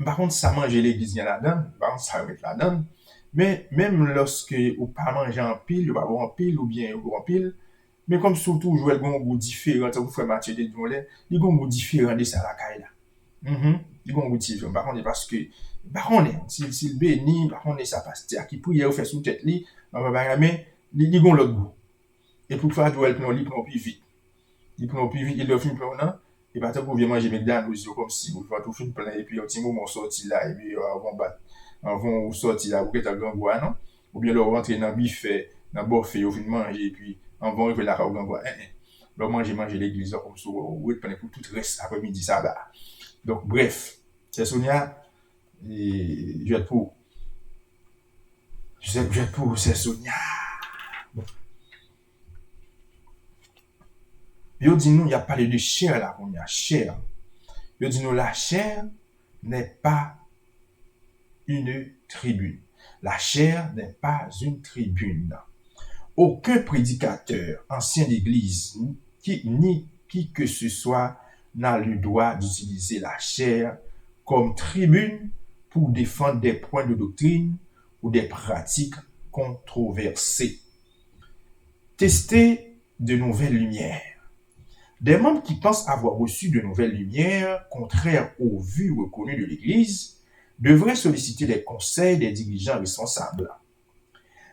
Speaker 1: Par contre, ça mange l'église là-dedans. Par contre, ça met là-dedans. Mais même lorsque vous pas manger en pile, vous pas en pile ou bien vous en pile, mais comme surtout, vous jouez un goût différent, vous faites Mathieu de Dumollet, il y a un goût différent de ça la caille là. Il y a un goût différent. Par contre, parce que s'il bénit, par contre, ça passe, qui prie, ou fait sous tête, mais il y a l'autre goût. Et pour faire jouer, il prend plus vite. Il doit finir plein, et pas tant qu'on vient manger McDonald's, comme si vous faites tout fin plein, et puis un petit moment sorti là, et puis avant sortir là, vous êtes à grand bois, non? Ou bien leur rentrer dans le buffet, dans le buffet, vous finissez manger, et puis avant, vous là, au grand bois, leur manger l'église, comme ça, vous êtes pour tout le reste après-midi, ça va. Donc, bref, c'est Sonia, et je vais être pour. C'est Sonia. Bon. Yo dit nous, il n'y a pas de chair là, on y a chair. Yo dit nous, la chair n'est pas une tribune. La chair n'est pas une tribune. Aucun prédicateur ancien d'église, ni qui que ce soit, n'a le droit d'utiliser la chair comme tribune pour défendre des points de doctrine ou des pratiques controversées. Tester de nouvelles lumières. Des membres qui pensent avoir reçu de nouvelles lumières, contraires aux vues reconnues de l'Église, devraient solliciter les conseils des dirigeants responsables.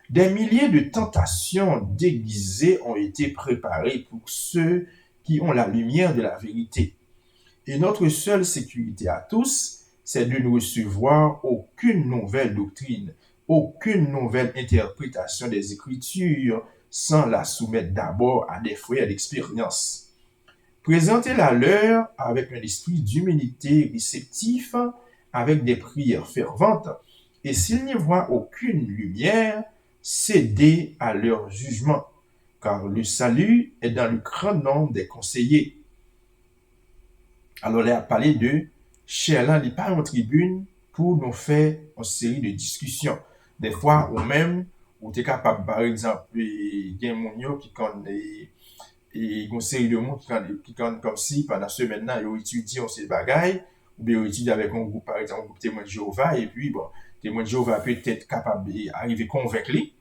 Speaker 1: Des milliers de tentations déguisées ont été préparées pour ceux qui ont la lumière de la vérité. Et notre seule sécurité à tous, c'est de ne recevoir aucune nouvelle doctrine, aucune nouvelle interprétation des Écritures sans la soumettre d'abord à des frères d'expérience. Présentez-la leur avec un esprit d'humilité réceptif, avec des prières ferventes, et s'il n'y voit aucune lumière, céder à leur jugement, car le salut est dans le grand nombre des conseillers. Alors, il a parlé de Sherlan, il parle en tribune pour nous faire une série de discussions. Des fois, ou même, ou tu es capable, par exemple, il y a un monde qui connaît une série de monde qui connaît comme si pendant ce maintenant, ils étudient ces bagailles, ou bien ils étudient avec un groupe, par exemple, un groupe témoin de Jéhovah, et puis, bon, témoin de Jéhovah peut être capable d'arriver à convaincre lui.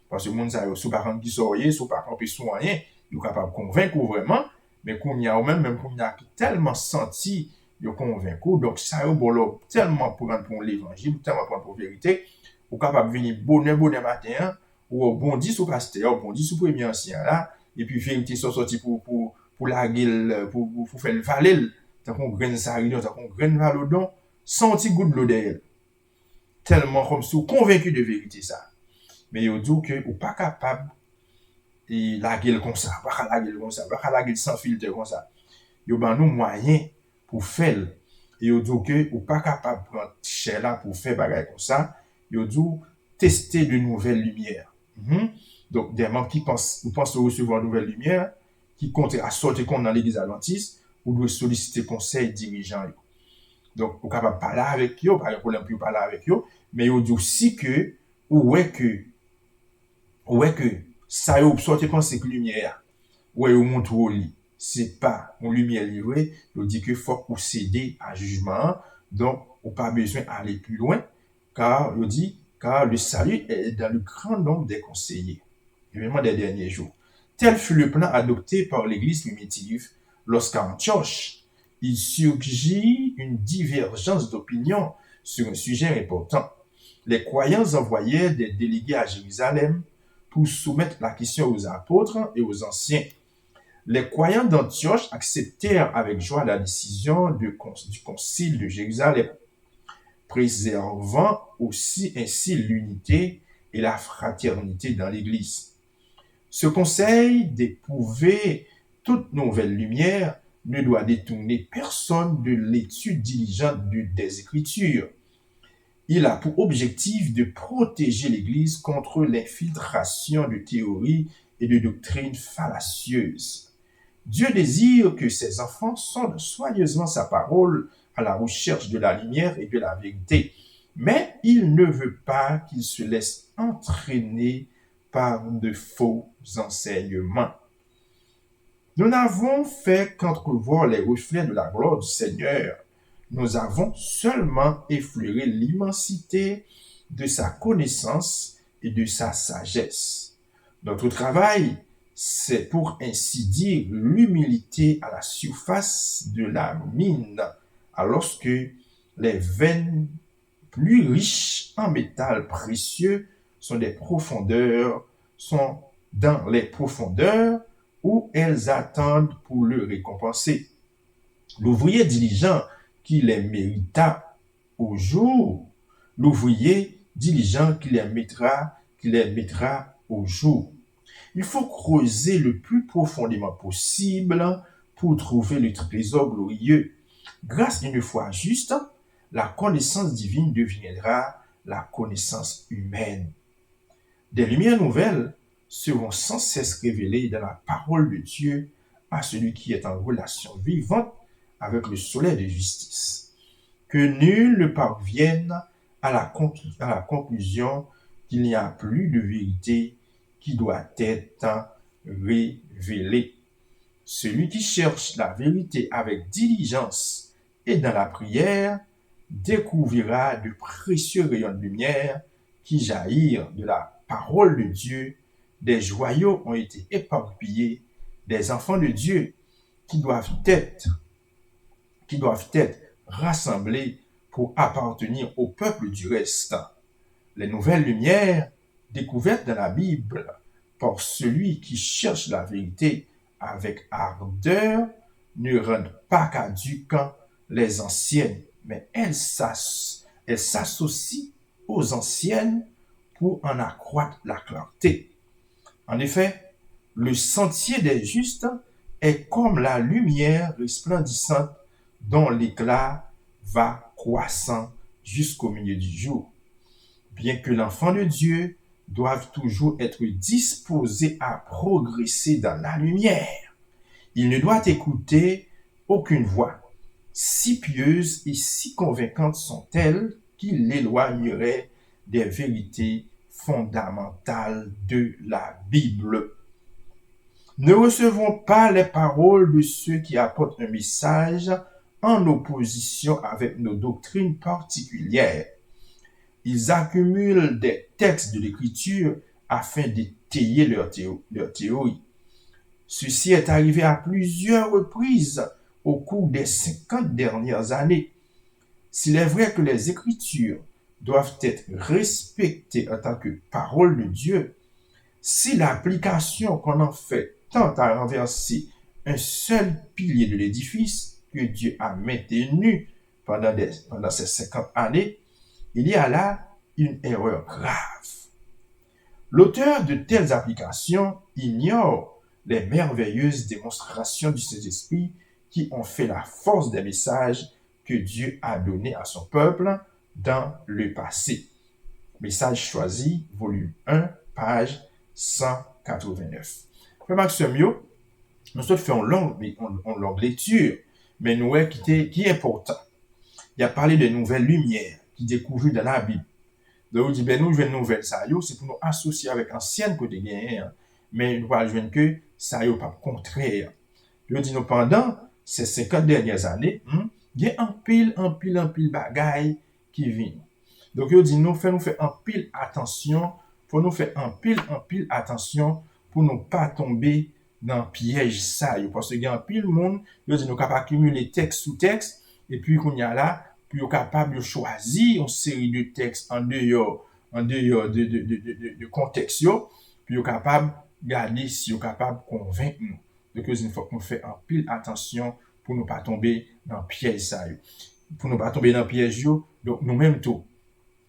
Speaker 1: Parce que le monde, ça, sous par contre, qui sort, sous par contre, sous rien, il est capable de convaincre vraiment, mais qu'on y a ou même qu'on y a tellement senti, il est convaincu, donc ça, il est tellement pour prendre pour l'évangile, tellement pour prendre pour vérité, ou capable de venir bonheur matin, ou bondi sous pasteur, bondi sous premier ancien là, et puis vérité sont sorti pour la gueule, pour faire le valet, tant qu'on graine ça, tant qu'on graine valodon, sans petit goût de l'eau derrière. Tellement comme si vous convaincu de vérité ça. Mais il dit que vous pas capable et la gueule comme ça, pas la gueule comme ça, pas la gueule sans filtre comme ça. Yo ban nous moyen pour faire. Et il dit que vous pas capable de prendre cher là pour faire bagaille comme ça. Il dit tester de nouvelles lumières. Donc des membres qui pensent recevoir de nouvelles lumières, qui comptent à sortir compte dans l'église adventiste, ou doit solliciter conseil dirigeant. Donc, vous êtes capable de parler avec eux, pas de problème pour parler avec eux, mais vous dit aussi que, que ça y est, sortez penser que lumière, ou montre au lit, c'est pas une lumière livrée, vous dit que faut procéder à jugement, donc, vous n'avez pas besoin d'aller plus loin, car le salut est dans le grand nombre des conseillers, évidemment des derniers jours. Tel fut le plan adopté par l'Église primitive lorsqu'à Antioche, il surgit une divergence d'opinion sur un sujet important. Les croyants envoyaient des délégués à Jérusalem pour soumettre la question aux apôtres et aux anciens. Les croyants d'Antioche acceptèrent avec joie la décision du concile de Jérusalem, préservant aussi ainsi l'unité et la fraternité dans l'Église. Ce conseil d'éprouver toute nouvelle lumière ne doit détourner personne de l'étude diligente des Écritures. Il a pour objectif de protéger l'Église contre l'infiltration de théories et de doctrines fallacieuses. Dieu désire que ses enfants sondent soigneusement sa parole à la recherche de la lumière et de la vérité, mais il ne veut pas qu'ils se laissent entraîner par de faux enseignements. Nous n'avons fait qu'entrevoir les reflets de la gloire du Seigneur. Nous avons seulement effleuré l'immensité de sa connaissance et de sa sagesse. Notre travail, c'est pour ainsi dire l'humilité à la surface de la mine, alors que les veines plus riches en métal précieux sont dans les profondeurs où elles attendent pour le récompenser. L'ouvrier diligent qui les mérita au jour, l'ouvrier diligent qui les mettra au jour. Il faut creuser le plus profondément possible pour trouver le trésor glorieux. Grâce à une foi juste, la connaissance divine deviendra la connaissance humaine. Des lumières nouvelles seront sans cesse révélées dans la parole de Dieu à celui qui est en relation vivante avec le soleil de justice. Que nul ne parvienne à la conclusion qu'il n'y a plus de vérité qui doit être révélée. Celui qui cherche la vérité avec diligence et dans la prière découvrira de précieux rayons de lumière qui jaillirent de la parole de Dieu. Des joyaux ont été éparpillés, des enfants de Dieu qui doivent être rassemblés pour appartenir au peuple du reste. Les nouvelles lumières découvertes dans la Bible par celui qui cherche la vérité avec ardeur ne rendent pas caduques les anciennes, mais elles s'associent aux anciennes pour en accroître la clarté. En effet, le sentier des justes est comme la lumière resplendissante dont l'éclat va croissant jusqu'au milieu du jour. Bien que l'enfant de Dieu doivent toujours être disposés à progresser dans la lumière. Il ne doit écouter aucune voix. Si pieuses et si convaincantes sont-elles qu'il l'éloignerait des vérités fondamentales de la Bible. Ne recevons pas les paroles de ceux qui apportent un message en opposition avec nos doctrines particulières. Ils accumulent des textes de l'Écriture afin d'étayer leur théorie. Ceci est arrivé à plusieurs reprises au cours des 50 dernières années. S'il est vrai que les Écritures doivent être respectées en tant que parole de Dieu, si l'application qu'on en fait tend à renverser un seul pilier de l'édifice que Dieu a maintenu pendant ces 50 années, il y a là une erreur grave. L'auteur de telles applications ignore les merveilleuses démonstrations du Saint-Esprit qui ont fait la force des messages que Dieu a donnés à son peuple dans le passé. Message choisi, volume 1, page 189. Frère Maxime, nous sommes fait une longue lecture, mais nous voyons qui est important. Il a parlé de nouvelles lumières qui découvrent dans la Bible. Donc, il dit, ben, nous jouons une nouvelle, ça, c'est pour nous associer avec ancienne côté gagnant, mais nous ne jouons que ça, pas contraire. Je dis, nous, pendant ces 50 dernières années, il y a un pile bagaille qui vient. Donc, je dis, nous faisons un pile attention, pour nous faire un pile attention pour ne pas tomber dans le piège ça. Parce qu'il y a un pile monde, je dis, nous capables accumuler texte sous texte, et puis, qu'on y a là, puis vous êtes capable de choisir une série de textes en dehors de contexte, puis vous êtes capable de garder si vous êtes capable de convaincre nous. Donc, il faut qu'on fait un pile attention pour ne pas tomber dans le piège ça. Pour ne pas tomber dans le piège, donc nous-mêmes tout.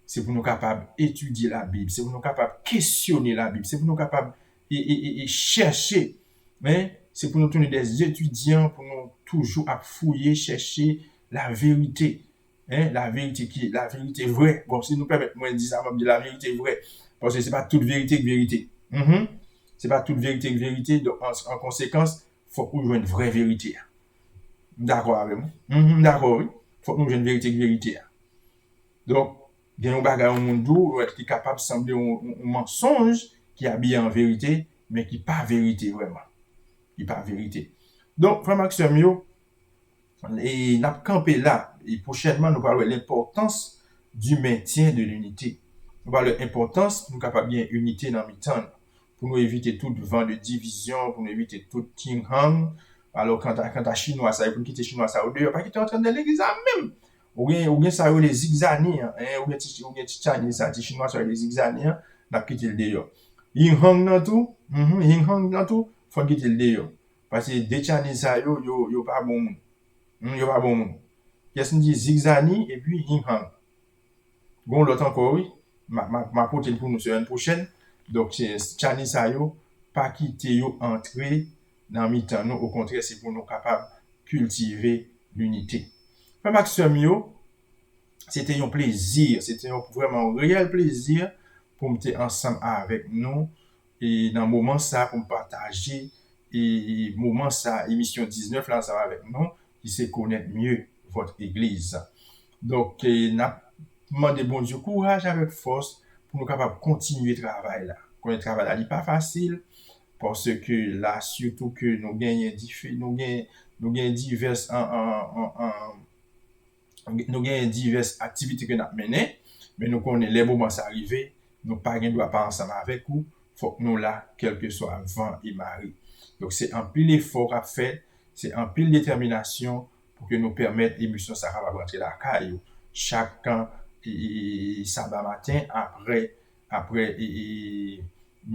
Speaker 1: C'est pour nous capables d'étudier la Bible, c'est pour nous capables de questionner la Bible, c'est pour nous capables de chercher. Mais c'est pour nous tourner des étudiants, pour nous toujours à fouiller, chercher la vérité. La vérité vraie. Bon, si nous permettez, moi, je dis ça, je dis la vérité vraie. Parce que c'est pas toute vérité que vérité. C'est pas toute vérité que vérité. Donc, en conséquence, il faut que nous jouions une vraie vérité. D'accord avec moi? D'accord, oui. Il faut que nous jouions une vérité que vérité. Donc, il y a un bagage au monde qui est capable de sembler un mensonge qui est habillé en vérité, mais qui n'est pas vérité vraiment. Qui n'est pas vérité. Donc, frère Maxime, et nous avons campé là, et prochainement, nous parlons de l'importance du maintien de l'unité. Nous parlons de l'importance pour nous capables bien unité dans le temps, pour nous éviter tout vent de division, pour nous éviter tout ting hang. Alors, quand à Chinois, ça, pour nous quitter Chinois, ça, ou pas quitter en train de l'église même. Ou bien ça, ou les zigzani, ou bien Tchani, ça, Chinois, ça, les zigzani, n'a quitté le dehors. Ying hang dans tout, faut quitter le dehors. Parce que des Tchani, ça, yo pas bon monde. Yo pas bon monde. Qu'est-ce qu'on dit zigzani et puis Ying hang. Bon, l'autre encore, oui, ma porte pour nous semaine prochaine. Donc, c'est Tchani, ça, yo, pas quitter yo entrer dans le temps. Au contraire, c'est pour nous capables de cultiver l'unité. Frère Maxime, c'était un plaisir, c'était vraiment un réel plaisir pour me être ensemble avec nous et dans le moment ça, pour me partager et moment ça, émission 19 là, ça va avec nous, qui sait connaître mieux votre église. Donc, n'a demandé bon Dieu courage avec force pour nous capables de continuer le travail là. Le travail là, il n'est pas facile parce que là, surtout que nous gagnons diverses diverses activités que nous avons menées, mais nous connaissons les moments arrivés, nous ne doit pas ensemble avec vous, il faut que nous là, quel que soit vent et marée. Donc c'est un pile effort à faire, c'est un pile détermination pour que nous permettre l'émission ça va rentrer la caille chacun samedi matin après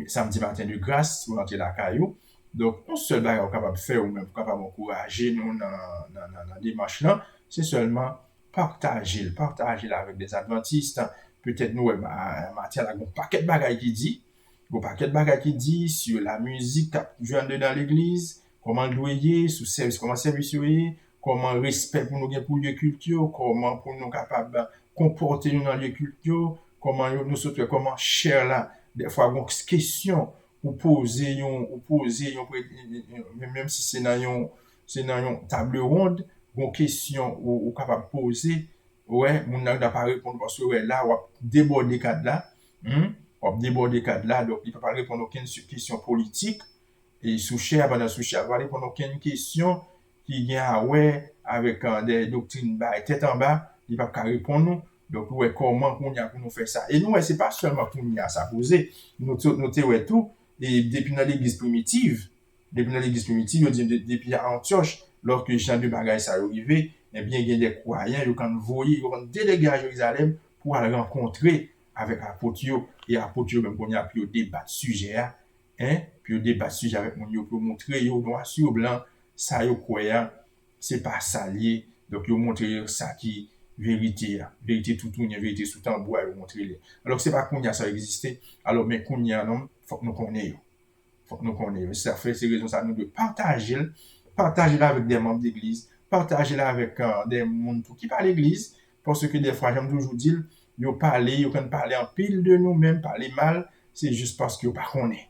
Speaker 1: samedi matin de grâce pour rentrer la caillou. Donc on seul bagage capable de faire ou même capable d'encourager nous dans la démarche là, c'est seulement partager avec des adventistes. Peut-être nous Mathieu a un paquet de bagages qui dit sur la musique jouer dans l'église, comment doyer sous service, comment service comment respect pour nous pour lieu culture, comment pour nous capable comporter nous dans lieu culture, comment nous autres comment cher là des fois, une question ou poser, même si c'est dans une table ronde, une question ou capable de poser, ouais, mon n'a pas répondre parce que ouais, là, on va déborder cadre là, on va déborder cadre là, donc il ne peut pas répondre à aucune question politique. Et sous-cher, pendant sous-cher, va répondre à aucune question qui vient à ouais, avec des doctrines bas, tête en bas, il ne va pas répondre nous. Donc, ouais, comment on y a pour nous faire ça? Et nous, ouais, c'est pas seulement pour nous y a ça poser. Nous, ouais, tout. Et depuis dans l'église primitive, depuis à Antioche, lorsque Jean de Bagaille ça arrivé, eh bien, il y a des croyants, ils ont voyé, ils ont délégué à Jérusalem pour aller rencontrer avec apôtre et apôtre même qu'on y a pu débattre sujet, hein, puis débattre sujet avec mon yo pour montrer yo noir sur blanc, ça yo croyant, c'est pas ça lié. Donc, ils montré ça qui vérité, vérité tout tout, vérité sous tambour, ils montrer. Alors, c'est pas qu'on y a ça existé. Alors, mais qu'on y a, non, faut que nous connaissions. Faut que nous connaissions. Ça fait, c'est raison ça nous de partager là avec des membres d'église, partager là avec des monde qui parlent l'église, parce que des fois, j'aime toujours dire, ils parlent en pile de nous-mêmes, parler mal, c'est juste parce qu'ils pas connaissent.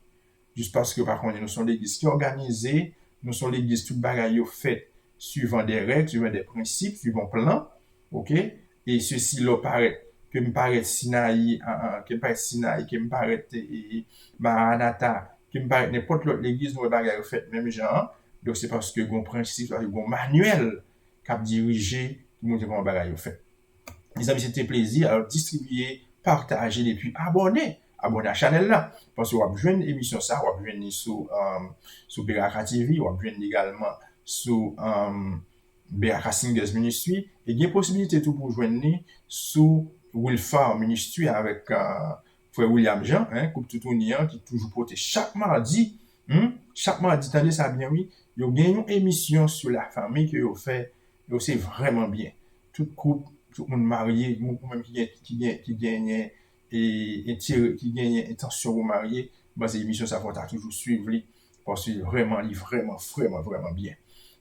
Speaker 1: Juste parce que, par contre, nous sommes l'église qui est organisée, nous sommes l'église toute bagaille faite suivant des règles, suivant des principes, suivant un plan, ok? Et ceci là paraît, que me paraît Sinaï, que me paraît Maranatha, que me paraît n'importe l'autre l'église, nous bagaille faite même genre. Donc c'est parce que un principe, un manuel qui a dirigé tout le monde comment bagaille fait. Les amis, c'était plaisir. Alors distribuer, partager et puis abonner à la chaîne là. Parce que vous avez une émission ça, vous avez une sur Beraka TV, vous avez également sur Beraka Singers Ministry. Et il y a possibilité tout pour joindre sur Wilfar Ministry avec frère William Jean, coupe tout union qui toujours porté chaque mardi. Chaque mardi, attendez ça bien, oui. Il y a une émission sur la famille que vous fait, c'est vraiment bien. Tout couple, tout le monde marié, ou même qui gagne qui gagne intention de marier, bah, cette émission, ça va toujours suivre, parce que vraiment bien.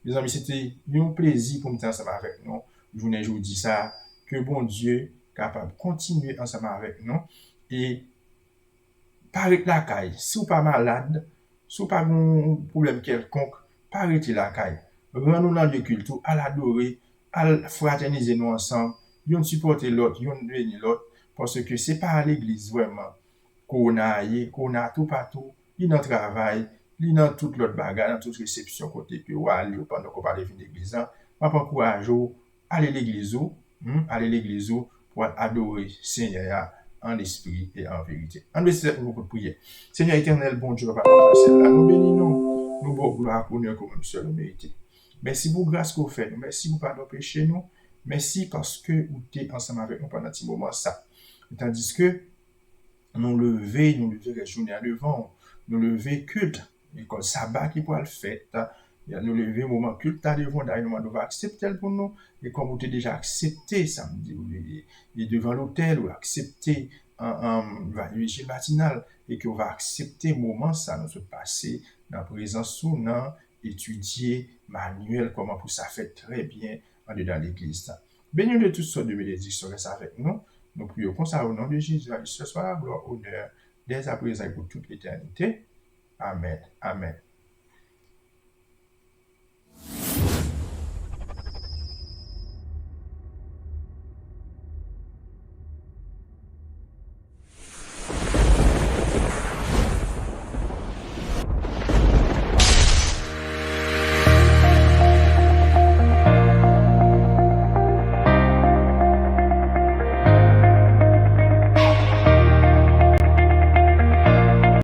Speaker 1: Les amis, c'était un plaisir pour me tenir ensemble avec nous. Je vous dis ça, que bon Dieu capable de continuer ensemble avec nous. Et parlez la caille, si vous pas malade, si vous pas un problème quelconque, parlez la caille. Rendons-nous dans le culte, à l'adorer, à fraterniser nous ensemble, yon supporter l'autre, yon bénir l'autre, parce que c'est pas à l'église vraiment qu'on a tout partout, il dans travail, il dans toute l'autre bagarre, dans toute réception côté que ou aller pendant qu'on parle de l'église, m'a encourage aller l'église pour adorer Seigneur en esprit et en vérité. En vérité, beaucoup de prières. Seigneur éternel, bon Dieu, papa, nous bénissons, nous bon gloire pour nous comme seul nous mériter. Merci pour grâce qu'on fait, merci pour pardon péché nous, merci parce que vous êtes ensemble avec nous pendant ce moment ça. Tandis que nous lever la journée à devant, nous lever culte, l'école sabbat qui pourra le faire, nous lever moment culte à devant, nous va accepter pour nous, et comme vous avez déjà accepté samedi, et devant l'hôtel, ou accepté un vigile matinal, et que vous va accepter moment ça, nous se passer dans la présence sous nous, étudier manuel, comment pour ça fait très bien en dedans l'église. Béni de toutes sortes de bénédictions, reste avec nous. Nous prions comme ça au nom de Jésus, ce soir, gloire, honneur, dès à présent et pour toute l'éternité. Amen. Amen.